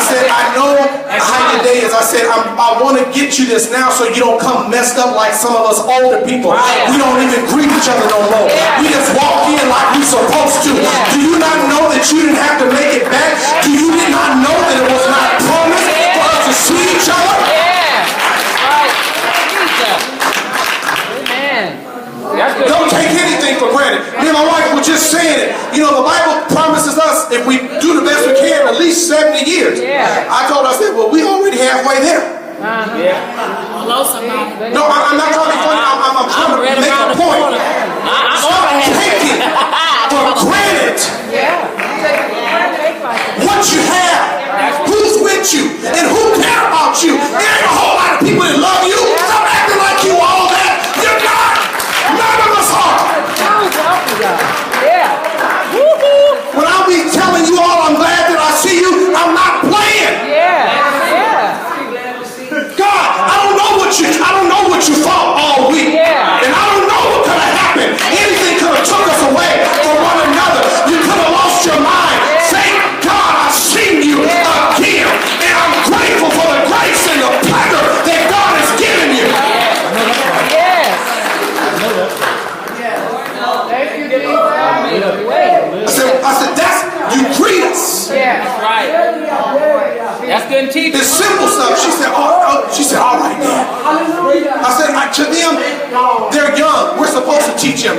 said, I know how your day is. I said, I want to get you this now so you don't come messed up like some of us older people. We don't even greet each other no more. We just walk in like we're supposed to. Do you not know that you didn't have to make it back? Do you not know that it was not promised for us to see each other? Don't take anything for granted. Me and my wife were just saying it. You know, the Bible promises us, if we do the best we can, at least 70 years. I told her, I said, well, we already halfway there. Hello, somebody. No, I'm not talking funny. I'm trying to make a point. Stop taking for granted what you have, who's with you, and who care about you. There ain't a whole lot of people that love you. Stop acting like you all that. You're not. None of us are. When I'll be telling you all I'm glad that I see you, I'm not playing. God, I don't know what you thought all week. And I don't know what could have happened. Anything could have took us away from one another. You could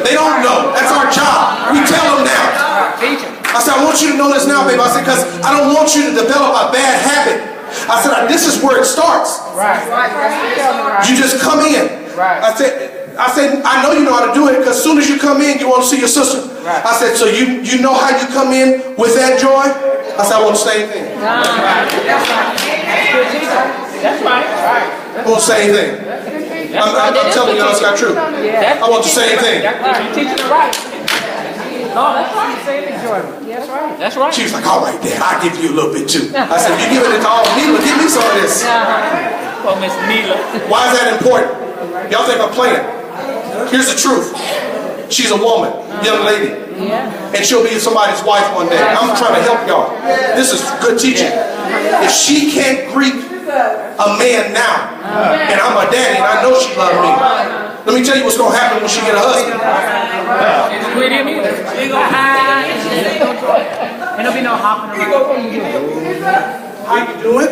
They don't know. That's our job. We tell them now. I said, I want you to know this now, baby. I said, because I don't want you to develop a bad habit. I said, this is where it starts. You just come in. I said, I know you know how to do it, because as soon as you come in, you want to see your sister. I said, so you know how you come in with that joy? I said, I want the same thing. That's right. I want the same thing. I'm telling y'all it's not true. I want the same thing. You're teaching it right. No, that's right. Same enjoyment. That's right. That's right. She was like, all right, Dad, I'll give you a little bit too. I said, you giving it to all Mila, give me some of this. Oh, Miss Mila. Why is that important? Y'all think I'm playing? Here's the truth. She's a woman, young lady. And she'll be somebody's wife one day. I'm trying to help y'all. This is good teaching. If she can't greet a man now, and I'm a daddy and I know she loves me, let me tell you what's going to happen when she get a husband. Ain't no be no hopping around. How you doing?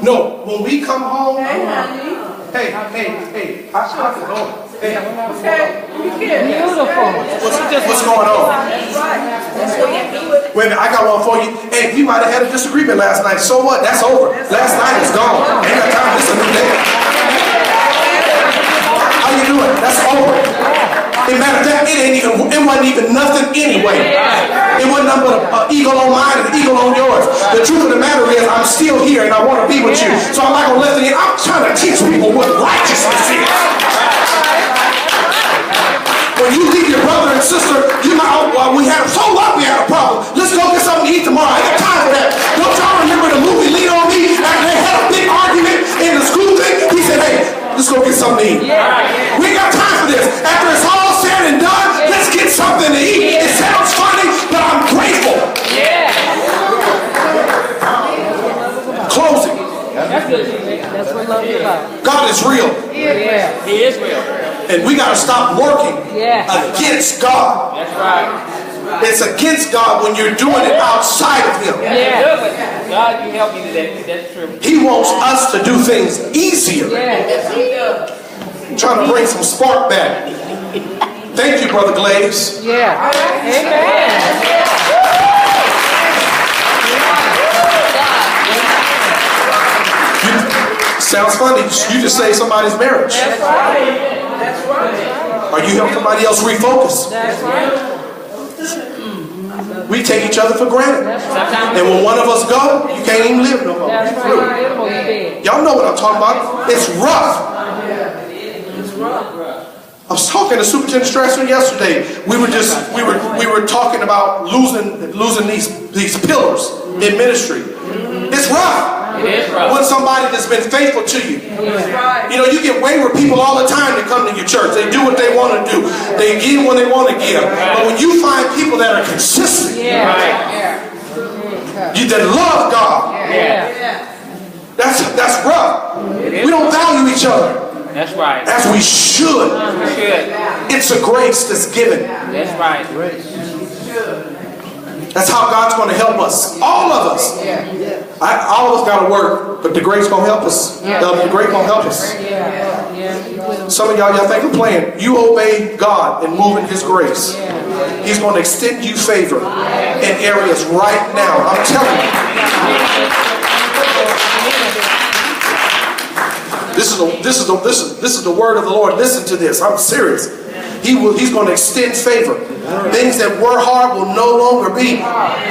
No, when we come home, hey, how's it going? Hey, Beautiful. what's going on? Wait a minute, I got one for you. Hey, we might have had a disagreement last night. So what? That's over. Last night is gone. Ain't got time. This is a new day. How you doing? That's over. As a matter of fact, it wasn't even nothing anyway. It wasn't nothing but an eagle on mine and an eagle on yours. The truth of the matter is, I'm still here and I want to be with you. So I'm not going to let it in. I'm trying to teach people what righteousness is. When you leave your brother and sister, you might, we had a problem. Let's go get something to eat tomorrow. I ain't got time for that. Don't y'all remember the movie Lean on Me? After they had a big argument in the school thing, he said, hey, let's go get something to eat. We ain't got time for this. After it's all said and done, let's get something to eat. It sounds funny, but I'm grateful. Closing. That's what love is about. God is real. He is real. And we got to stop working against God. That's right. It's against God when you're doing it outside of Him. God can help you today. That's true. He wants us to do things easier. Trying to bring some spark back. Thank you, Brother Glaze. Amen. Sounds funny. You just saved somebody's marriage. That's right. That's right. Or you help somebody else refocus. That's right. We take each other for granted. And when one of us go, you can't even live no more. That's right. Y'all know what I'm talking about. It's rough. I was talking to Superintendent Strasser yesterday. We were talking about losing these pillars in ministry. It's rough. When somebody that's been faithful to you. You know, you get wayward people all the time that come to your church. They do what they want to do. They give when they want to give. But when you find people that are consistent, you that love God, that's rough. We don't value each other. That's right. As we should. It's a grace that's given. That's right. That's how God's going to help us. All of us. All of us got to work, but the grace going to help us. The grace going to help us. Some of y'all think I'm playing. You obey God and move in His grace. He's going to extend you favor in areas right now. I'm telling you. This is the word of the Lord. Listen to this. I'm serious. He's going to extend favor. Things that were hard will no longer be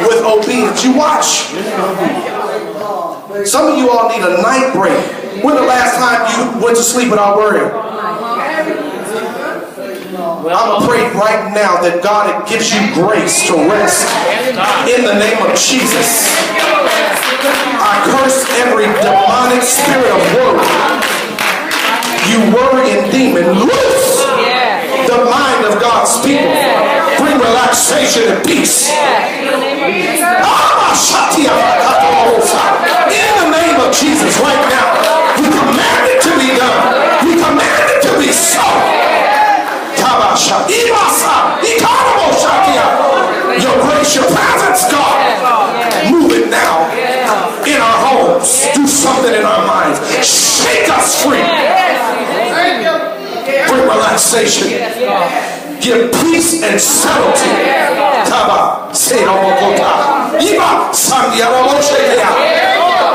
with obedience. You watch. Some of you all need a night break. When the last time you went to sleep without worrying? I'm going to pray right now that God gives you grace to rest in the name of Jesus. I curse every demonic spirit of worry. You worrying demon, loose the mind of God's people. Bring relaxation and peace. In the name of Jesus, right now, we command it to be done. We command it to be so. Your grace, your presence, God. Move it now in our homes. Do something in our minds. Shake us free. Bring relaxation. give peace and subtlety. Taba, say no more kota. Iba, sandia roboshekea.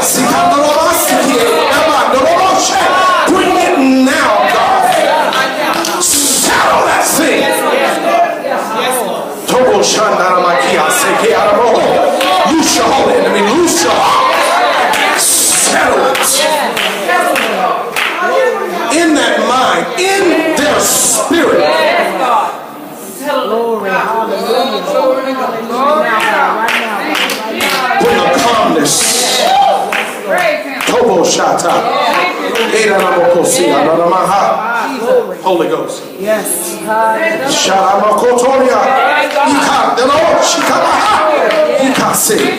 Sikandorobasikie, eba, doroboshe. Bring it now, God. Settle that thing. Tobo shandaramakia, sekea robo. Loose your whole enemy, loose your heart. Settle it. In that mind, in their spirit. Glory. Hallelujah. Bring a calmness. Tobo shata. Holy Ghost. Yes.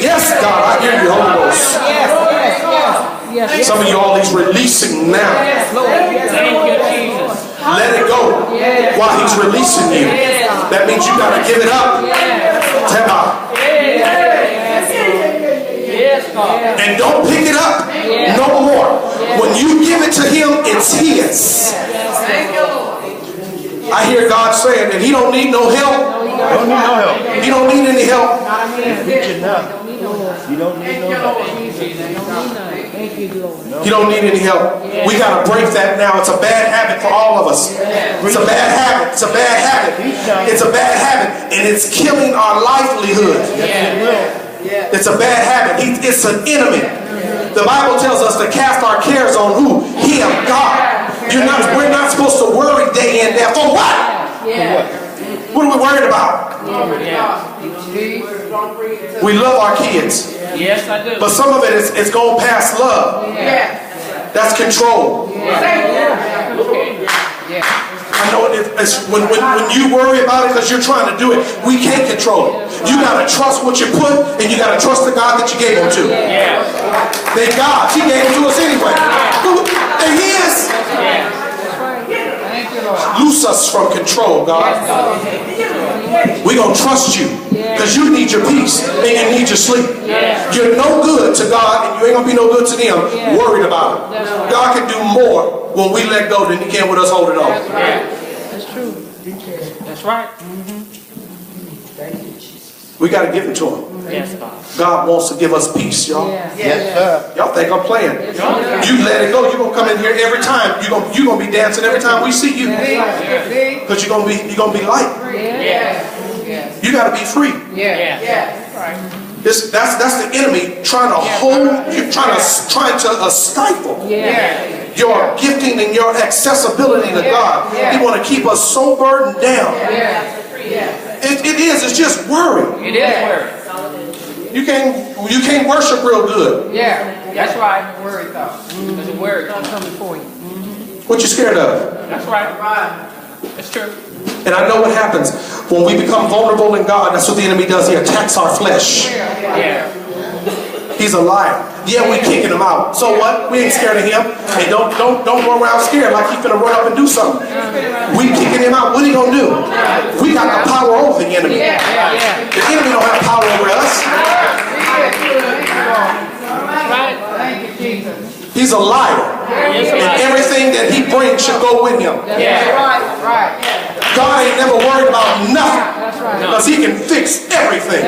Yes, God, I hear you, Holy Ghost. Yes. Some of you all, he's releasing now. Let it go while he's releasing you. That means you got to give it up. And don't pick it up no more. When you give it to him, it's his. I hear God saying that he don't need no help. Don't need no help. He don't need any help. Preaching now. You don't need no help. Thank You don't need any help. We got to break that now. It's a bad habit for all of us. It's a bad habit. It's a bad habit. It's a bad habit. And it's killing our livelihood. It's a bad habit. It's an enemy. The Bible tells us to cast our cares on who? Him, God. We're not supposed to worry day in, day out. For what? What are we worried about? We love our kids. Yes, I do. But some of it is going past love. That's control. I know it's when you worry about it because you're trying to do it, we can't control it. You got to trust what you put, and you got to trust the God that you gave him to. Thank God. He gave him to us anyway. And he is. Loose us from control, God. We're going to trust you because you need your peace and you need your sleep. You're no good to God and you ain't going to be no good to them worried about it. God can do more when we let go than he can with us holding on. That's true. That's right. We got to give it to him. Yes, God. God wants to give us peace, y'all. Yes, sir. Y'all think I'm playing. You let it go. You're going to come in here every time. You're going to be dancing every time we see you. Because you're going to be light. You got to be free. That's the enemy trying to hold you, trying to stifle your gifting and your accessibility to God. He want to keep us so burdened down. It is. It's just worry. It is worry. You can't worship real good. That's right. Worry thought. It's a worry. Coming for you. What you scared of? That's right. It's true. And I know what happens when we become vulnerable in God. That's what the enemy does. He attacks our flesh. He's a liar. Yeah, we kicking him out. So what? We ain't scared of him. Hey, don't go around scared like he's gonna run up and do something. We kicking him out. What are he gonna do? We got the power over the enemy. The enemy don't have power over us. He's a liar. And everything that he brings should go with him. God ain't never worried about nothing. Because he can fix everything.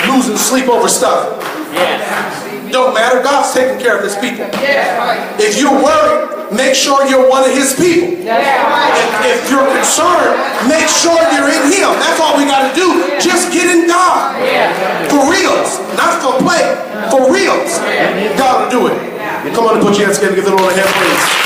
Losing sleep over stuff. Don't matter. God's taking care of his people. If you're worried, make sure you're one of his people. If you're concerned, make sure you're in him. That's all we got to do. Just get in God. For reals. Not for play. For reals. God will do it. Come on and put your hands together and give the Lord a hand, please.